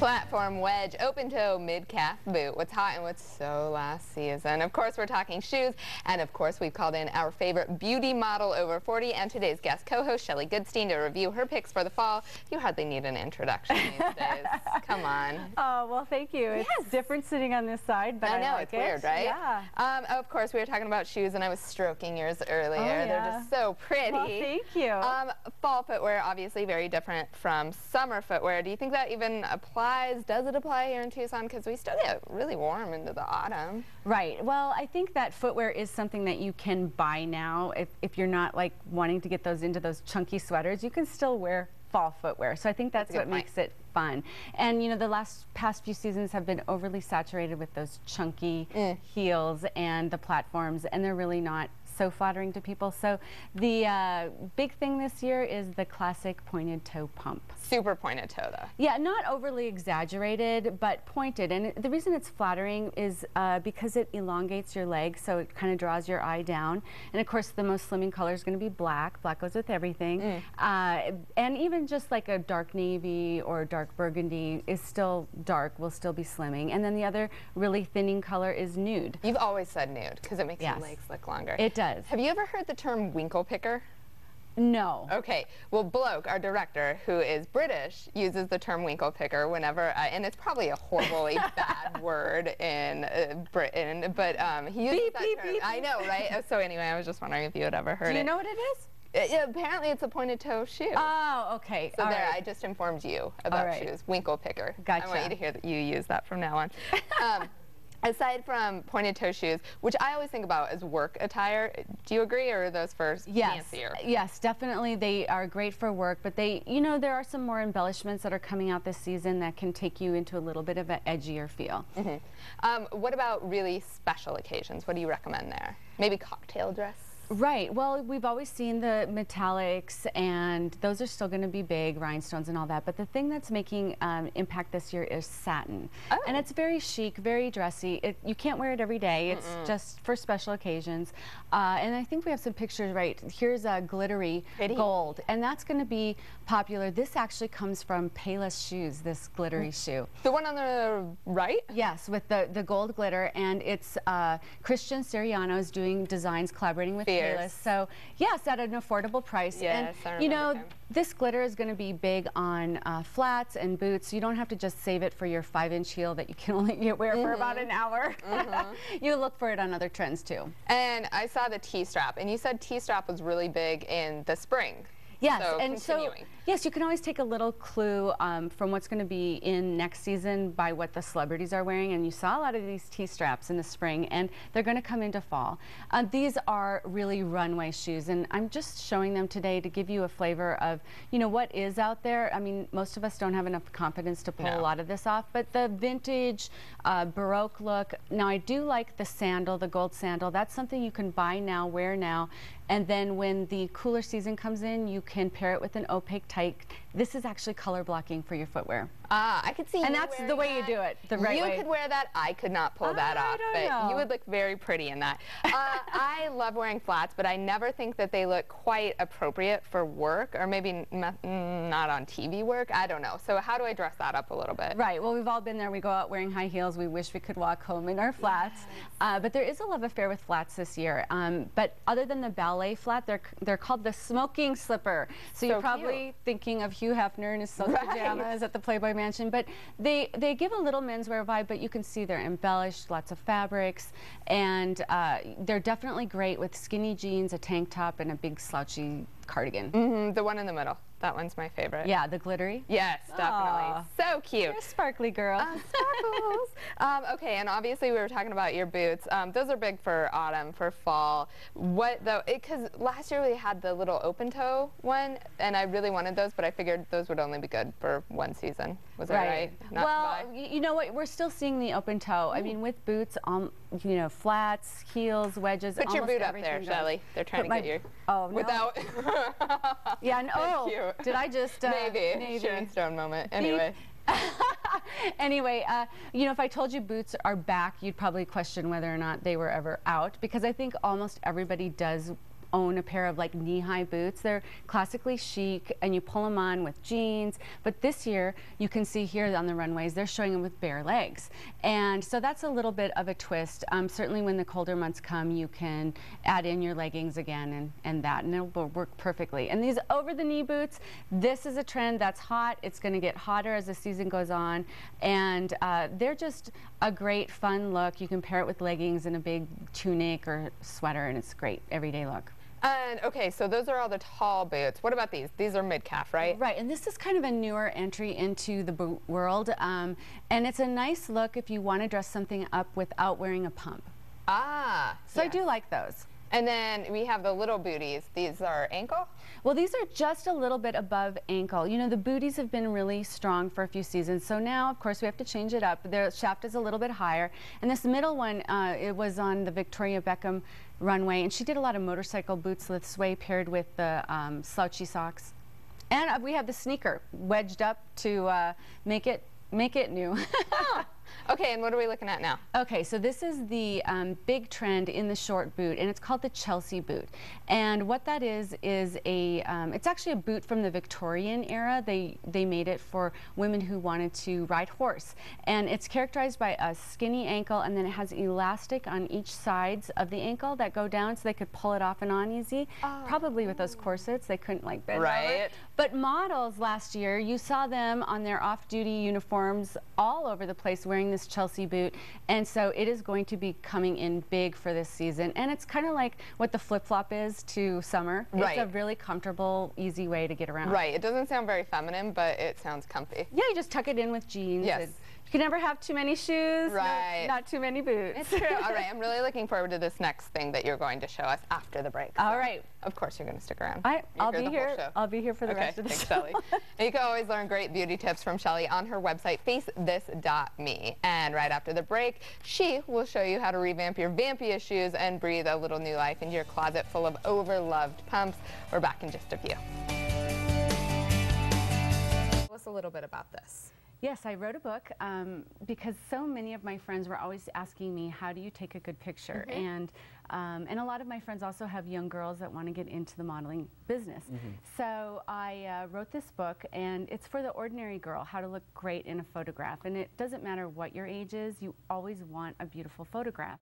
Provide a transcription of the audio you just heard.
Platform wedge, open toe, mid-calf boot. What's hot and what's so last season? Of course, we're talking shoes. And of course, we've called in our favorite beauty model over 40 and today's guest co-host, Shelley GoodStein, to review her picks for the fall. You hardly need an introduction these days. Come on. Oh, well, thank you. Yes. It's different sitting on this side, but I know, like it's weird, right? Yeah. Of course, we were talking about shoes, and I was stroking yours earlier. Oh, yeah. They're just so pretty. Well, thank you. Fall footwear, obviously very different from summer footwear. Do you think that even applies? Does it apply here in Tucson? Because we still get really warm into the autumn. Right. Well, I think that footwear is something that you can buy now. If you're not like wanting to get those into those chunky sweaters, you can still wear fall footwear. So I think that's what makes it fun. And you know, the past few seasons have been overly saturated with those chunky heels and the platforms, and they're really not so flattering to people. So the big thing this year is the classic pointed toe pump. Super pointed toe though. Yeah, not overly exaggerated, but pointed. And the reason it's flattering is because it elongates your leg, so it kind of draws your eye down. And of course, the most slimming color is going to be black. Black goes with everything. And even just like a dark navy or dark burgundy is still dark, will still be slimming. And then the other really thinning color is nude. You've always said nude because it makes your legs look longer. It does. Have you ever heard the term winkle picker? No. Okay. Well, Bloke, our director, who is British, uses the term winkle picker whenever, and it's probably a horribly bad word in Britain, but he uses that term. I know, right? So anyway, I was just wondering if you had ever heard it. Do you know what it is? Apparently it's a pointed toe shoe. Oh, okay. So I just informed you about shoes. Winkle picker. Gotcha. I want you to hear that you use that from now on. Aside from pointed toe shoes, which I always think about as work attire, do you agree, or are those for fancier? Yes, definitely. They are great for work, but you know, there are some more embellishments that are coming out this season that can take you into a little bit of an edgier feel. What about really special occasions? What do you recommend there? Maybe cocktail dress? Right. Well, we've always seen the metallics, and those are still going to be big, rhinestones and all that. But the thing that's making impact this year is satin. And it's very chic, very dressy. You can't wear it every day. It's just for special occasions. And I think we have some pictures, right? Here's a glittery gold, and that's going to be popular. This actually comes from Payless Shoes, this glittery shoe. The one on the right? Yes, with the gold glitter, and it's Christian Siriano is doing designs collaborating with Payless. So yes, at an affordable price. Yes, and you know, this glitter is going to be big on flats and boots. You don't have to just save it for your 5-inch heel that you can only wear for about an hour. You look for it on other trends too. And I saw the T-strap, and you said T-strap was really big in the spring. Yes, so yes, you can always take a little clue from what's going to be in next season by what the celebrities are wearing, and you saw a lot of these T-straps in the spring, and they're going to come into fall. These are really runway shoes, and I'm just showing them today to give you a flavor of, you know, what is out there. I mean, most of us don't have enough confidence to pull a lot of this off, but the vintage Baroque look. Now, I do like the sandal, the gold sandal. That's something you can buy now, wear now, and then when the cooler season comes in, you can pair it with an opaque tight. This is actually color blocking for your footwear. I could see. And that's the way you do it, the right way. You could wear that. I could not pull that off, but you would look very pretty in that. I love wearing flats, but I never think that they look quite appropriate for work, or maybe not on TV work. I don't know. So how do I dress that up a little bit? Right. Well, we've all been there. We go out wearing high heels. We wish we could walk home in our flats. But there is a love affair with flats this year. But other than the ballet flat, they're called the smoking slipper. So you're probably thinking of Hugh Hefner in his silk pajamas at the Playboy Mansion, but they give a little menswear vibe, but you can see they're embellished, lots of fabrics, and they're definitely great with skinny jeans, a tank top, and a big slouchy cardigan. The one in the middle. That one's my favorite. Yeah, the glittery? Yes, definitely. So cute. You're a sparkly girl. Sparkles. Okay, and obviously we were talking about your boots. Those are big for autumn, for fall. What though? Because last year we had the little open toe one, and I really wanted those, but I figured those would only be good for one season. Was that right? Well, you know what? We're still seeing the open toe. I mean, with boots, you know, flats, heels, wedges. Put your boot up there, Shelley. They're trying to get you. Oh, no. Without. Yeah, no. Did I just maybe Sharon Stone moment? Anyway. Anyway, you know, if I told you boots are back, you'd probably question whether or not they were ever out, because I think almost everybody does own a pair of like knee-high boots. They're classically chic and you pull them on with jeans, but this year you can see here on the runways they're showing them with bare legs, and so that's a little bit of a twist. Certainly when the colder months come, you can add in your leggings again and it'll work perfectly. And these over-the-knee boots, this is a trend that's hot. It's going to get hotter as the season goes on, and they're just a great fun look. You can pair it with leggings and a big tunic or sweater, and it's a great everyday look. And okay, so those are all the tall boots. What about these? These are mid-calf, right? Right, and this is kind of a newer entry into the boot world, and it's a nice look if you want to dress something up without wearing a pump. Ah, so yes. I do like those. And then we have the little booties. These are ankle? Well, these are just a little bit above ankle. You know, the booties have been really strong for a few seasons, so now, of course, we have to change it up. The shaft is a little bit higher. And this middle one, it was on the Victoria Beckham runway, and she did a lot of motorcycle boots with suede paired with the slouchy socks. And we have the sneaker wedged up to make it new. Oh. Okay, and what are we looking at now? Okay, so this is the big trend in the short boot, and it's called the Chelsea boot. And what that is a, it's actually a boot from the Victorian era. They made it for women who wanted to ride horse. And it's characterized by a skinny ankle, and then it has elastic on each sides of the ankle that go down so they could pull it off and on easy. Oh. Probably with those corsets, they couldn't like bend over. But models last year, you saw them on their off-duty uniforms all over the place wearing this Chelsea boot, and so it is going to be coming in big for this season, and it's kind of like what the flip-flop is to summer. Right. It's a really comfortable, easy way to get around. Right. It doesn't sound very feminine, but it sounds comfy. Yeah, you just tuck it in with jeans. Yes. You can never have too many shoes, right. Not too many boots. It's true. All right, I'm really looking forward to this next thing that you're going to show us after the break. All right. Of course you're going to stick around. I'll be here. I'll be here for the rest of the show. Shelley. And you can always learn great beauty tips from Shelley on her website, facethis.me. And right after the break, she will show you how to revamp your vampiest shoes and breathe a little new life into your closet full of overloved pumps. We're back in just a few. Tell us a little bit about this. Yes, I wrote a book because so many of my friends were always asking me, how do you take a good picture? Mm-hmm. And a lot of my friends also have young girls that want to get into the modeling business. Mm-hmm. So I wrote this book, and it's for the ordinary girl, how to look great in a photograph. And it doesn't matter what your age is, you always want a beautiful photograph.